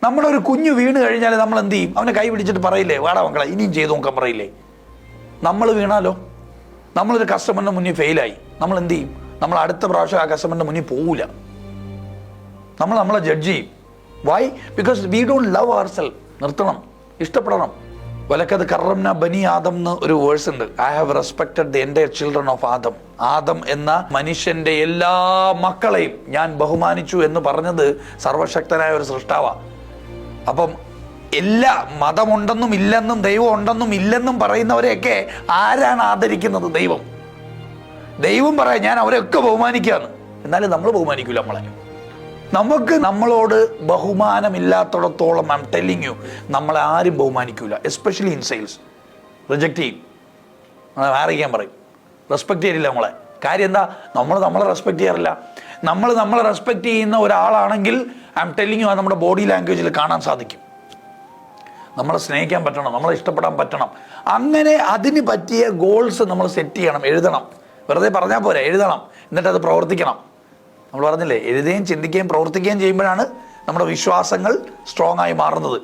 നമ്മളൊരു കുഞ്ഞു വീണ് കഴിഞ്ഞാൽ നമ്മൾ എന്ത് ചെയ്യും? അവനെ കൈ പിടിച്ചിട്ട് പറയില്ലേ, വാടാ മക്കളെ ഇനിയും ചെയ്തു നോക്കാൻ പറയില്ലേ? നമ്മൾ വീണാലോ, നമ്മളൊരു കസ്റ്റമറിന്റെ മുന്നിൽ ഫെയിലായി, നമ്മൾ എന്ത് ചെയ്യും? നമ്മൾ അടുത്ത പ്രാവശ്യം ആ കസ്റ്റമറിന്റെ മുന്നിൽ പോവില്ല, നമ്മളെ ജഡ്ജ് ചെയ്യും. Why? Because we don't love our self. നിർത്തണം, ഇഷ്ടപ്പെടണം. വലക്കത് കറംന ബനി ആദം എന്ന് ഒരു വേഴ്സ് ഉണ്ട്. I have respected the entire children of Adam. Adam എന്ന മനുഷ്യന്റെ എല്ലാ മക്കളെയും ഞാൻ ബഹുമാനിച്ചു എന്ന് പറഞ്ഞത് സർവശക്തനായ ഒരു സൃഷ്ടാവാണ്. അപ്പം എല്ലാ മതമുണ്ടെന്നും ഇല്ലെന്നും ദൈവം ഉണ്ടെന്നും ഇല്ലെന്നും പറയുന്നവരെയൊക്കെ ആരാണ് ആദരിക്കുന്നത്? ദൈവം. ദൈവം പറയാം ഞാൻ അവരെയൊക്കെ ബഹുമാനിക്കുകയാണ്. എന്നാലും നമ്മൾ ബഹുമാനിക്കില്ല. നമുക്ക് നമ്മളോട് ബഹുമാനമില്ലാത്തിടത്തോളം ഐ എം ടെല്ലിങ് യു, നമ്മളെ ആരും ബഹുമാനിക്കില്ല. Especially in sales. റിജക്റ്റ് ചെയ്യും, മാറിക്കാൻ പറയും, റെസ്പെക്ട് ചെയ്യില്ല നമ്മളെ. കാര്യം എന്താ? നമ്മളെ റെസ്പെക്ട് ചെയ്യാറില്ല. നമ്മളെ റെസ്പെക്ട് ചെയ്യുന്ന ഒരാളാണെങ്കിൽ ഐ എം ടെല്ലിങ് യു, നമ്മുടെ ബോഡി ലാംഗ്വേജിൽ കാണാൻ സാധിക്കും. നമ്മളെ സ്നേഹിക്കാൻ പറ്റണം, നമ്മളെ ഇഷ്ടപ്പെടാൻ പറ്റണം. അങ്ങനെ അതിന് പറ്റിയ ഗോൾസ് നമ്മൾ സെറ്റ് ചെയ്യണം, എഴുതണം. വെറുതെ പറഞ്ഞാൽ പോരാ, എഴുതണം. എന്നിട്ട് അത് പ്രവർത്തിക്കണം. നമ്മൾ പറഞ്ഞില്ലേ, എഴുതുകയും ചിന്തിക്കുകയും പ്രവർത്തിക്കുകയും ചെയ്യുമ്പോഴാണ് നമ്മുടെ വിശ്വാസങ്ങൾ സ്ട്രോങ് ആയി മാറുന്നത്.